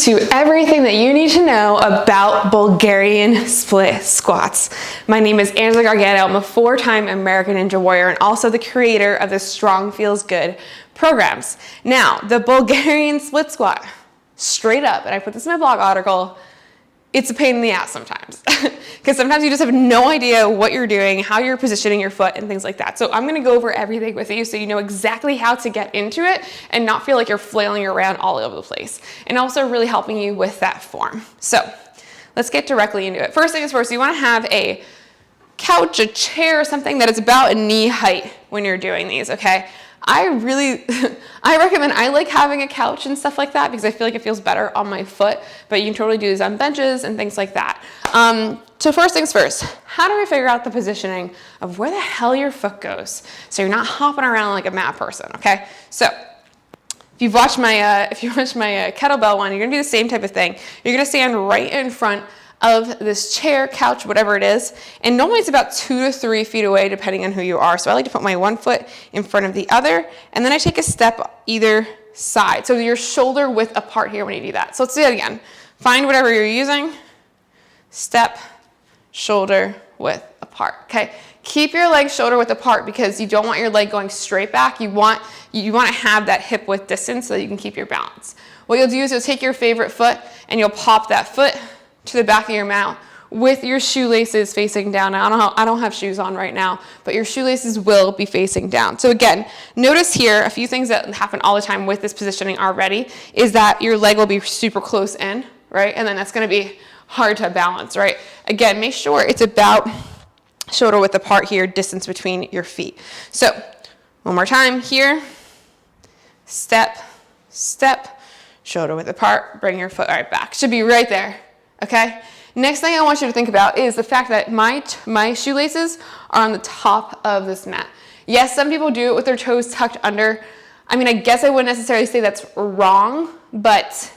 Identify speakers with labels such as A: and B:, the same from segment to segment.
A: to everything that you need to know about Bulgarian split squats. My name is Angela Gargano. I'm a 4-time American Ninja Warrior and also the creator of the Strong Feels Good programs. Now, the Bulgarian split squat, straight up, and I put this in my blog article, it's a pain in the ass sometimes because sometimes you just have no idea what you're doing, how you're positioning your foot and things like that. So I'm gonna go over everything with you so you know exactly how to get into it and not feel like you're flailing around all over the place, and also really helping you with that form. So let's get directly into it. First things first, you wanna have a couch, a chair, or something that is about knee height when you're doing these, okay? I recommend, I like having a couch and stuff like that because I feel like it feels better on my foot, but you can totally do these on benches and things like that. So first things first, how do we figure out the positioning of where the hell your foot goes so you're not hopping around like a mad person, okay? So if you watch my kettlebell one, you're gonna do the same type of thing. You're gonna stand right in front of this chair, couch, whatever it is. And normally it's about 2 to 3 feet away depending on who you are. So I like to put my one foot in front of the other, and then I take a step either side. So your shoulder width apart here when you do that. So let's do that again. Find whatever you're using, step, shoulder width apart, okay? Keep your leg shoulder width apart because you don't want your leg going straight back. You want to have that hip width distance so that you can keep your balance. What you'll do is you'll take your favorite foot and you'll pop that foot to the back of your mat with your shoelaces facing down. Now, I don't have shoes on right now, but your shoelaces will be facing down. So again, notice here a few things that happen all the time with this positioning already is that your leg will be super close in, right? And then that's gonna be hard to balance, right? Again, make sure it's about shoulder width apart here, distance between your feet. So one more time here, step, step, shoulder width apart, bring your foot right back. Should be right there. Okay, next thing I want you to think about is the fact that my shoelaces are on the top of this mat. Yes, some people do it with their toes tucked under. I mean, I guess I wouldn't necessarily say that's wrong, but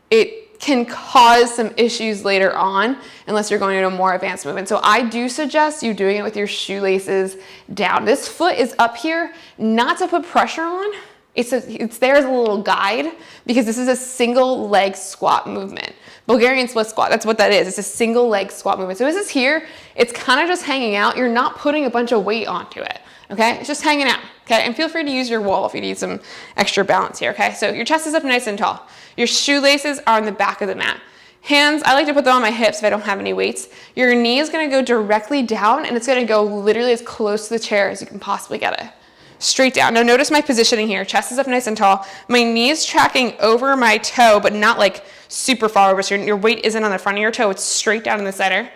A: it can cause some issues later on unless you're going to do a more advanced movement. So I do suggest you doing it with your shoelaces down. This foot is up here, not to put pressure on. It's there as a little guide because this is a single leg squat movement. Bulgarian split squat, that's what that is. It's a single leg squat movement. So this is here, it's kind of just hanging out. You're not putting a bunch of weight onto it, okay? It's just hanging out, okay? And feel free to use your wall if you need some extra balance here, okay? So your chest is up nice and tall. Your shoelaces are on the back of the mat. Hands, I like to put them on my hips if I don't have any weights. Your knee is gonna go directly down and it's gonna go literally as close to the chair as you can possibly get it. Straight down. Now notice my positioning here. Chest is up nice and tall. My knee is tracking over my toe, but not like super far over. So your weight isn't on the front of your toe. It's straight down in the center.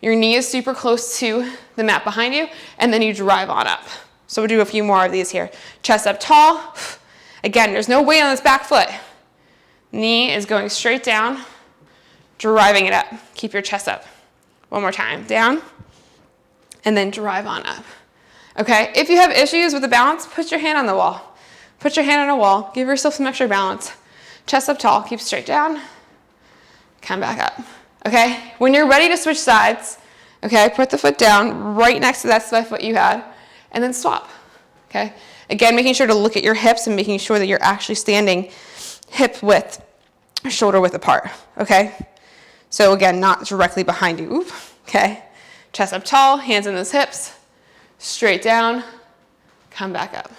A: Your knee is super close to the mat behind you, and then you drive on up. So we'll do a few more of these here. Chest up tall. Again, there's no weight on this back foot. Knee is going straight down, driving it up. Keep your chest up. One more time. Down, and then drive on up. Okay, if you have issues with the balance, put your hand on the wall. Put your hand on a wall, give yourself some extra balance. Chest up tall, keep straight down, come back up. Okay, when you're ready to switch sides, okay, put the foot down right next to that left foot you had, and then swap, okay? Again, making sure to look at your hips and making sure that you're actually standing hip width, shoulder width apart, okay? So again, not directly behind you, oop, okay? Chest up tall, hands in those hips, straight down, come back up.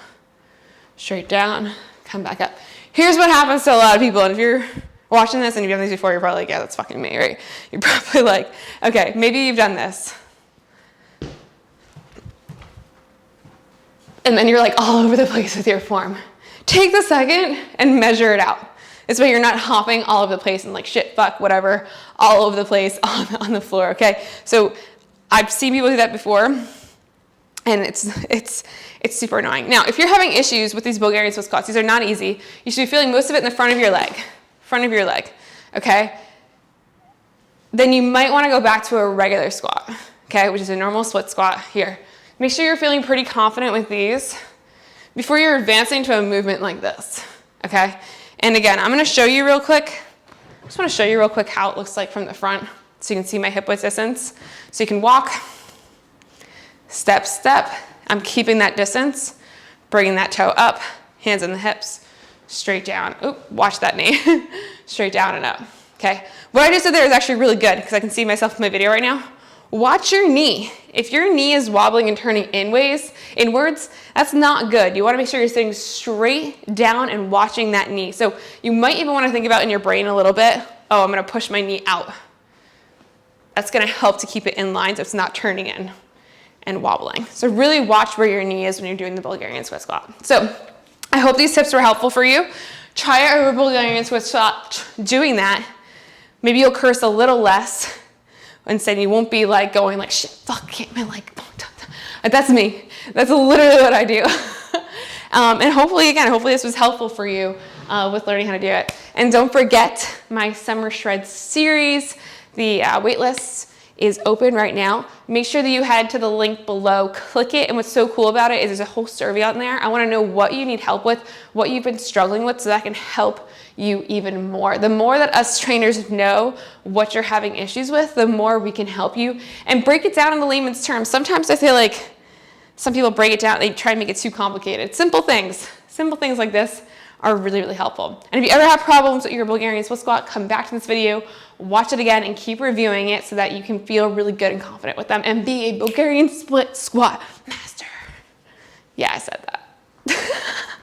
A: Straight down, come back up. Here's what happens to a lot of people, and if you're watching this and you've done these before, you're probably like, yeah, that's fucking me, right? You're probably like, okay, maybe you've done this. And then you're like all over the place with your form. Take the second and measure it out. This way you're not hopping all over the place and like shit, fuck, whatever, all over the place on the floor, okay? So I've seen people do that before, and it's super annoying. Now, if you're having issues with these Bulgarian split squats, these are not easy. You should be feeling most of it in the front of your leg, okay? Then you might wanna go back to a regular squat, okay, which is a normal split squat here. Make sure you're feeling pretty confident with these before you're advancing to a movement like this, okay? And again, I'm gonna show you real quick. I just wanna show you real quick how it looks like from the front so you can see my hip width distance. So you can walk, step, step. I'm keeping that distance, bringing that toe up, hands in the hips, straight down. Oop, watch that knee. straight down and up, okay? What I just did there is actually really good because I can see myself in my video right now. Watch your knee. If your knee is wobbling and turning inwards, that's not good. You wanna make sure you're sitting straight down and watching that knee. So you might even wanna think about in your brain a little bit, oh, I'm gonna push my knee out. That's gonna help to keep it in line so it's not turning in and wobbling. So really watch where your knee is when you're doing the Bulgarian split squat. So I hope these tips were helpful for you. Try our Bulgarian split squat doing that. Maybe you'll curse a little less. Instead, you won't be like going like, shit, fuck, can't my leg. That's me. That's literally what I do. And hopefully this was helpful for you with learning how to do it. And don't forget my Summer Shred series. The waitlist is open right now. Make sure that you head to the link below, click it, and what's so cool about it is there's a whole survey out there. I wanna know what you need help with, what you've been struggling with so that I can help you even more. The more that us trainers know what you're having issues with, the more we can help you and break it down in the layman's terms. Sometimes I feel like some people break it down, they try to make it too complicated. Simple things like this are really, really helpful. And if you ever have problems with your Bulgarian split squat, come back to this video, watch it again, and keep reviewing it so that you can feel really good and confident with them and be a Bulgarian split squat master. Yeah, I said that.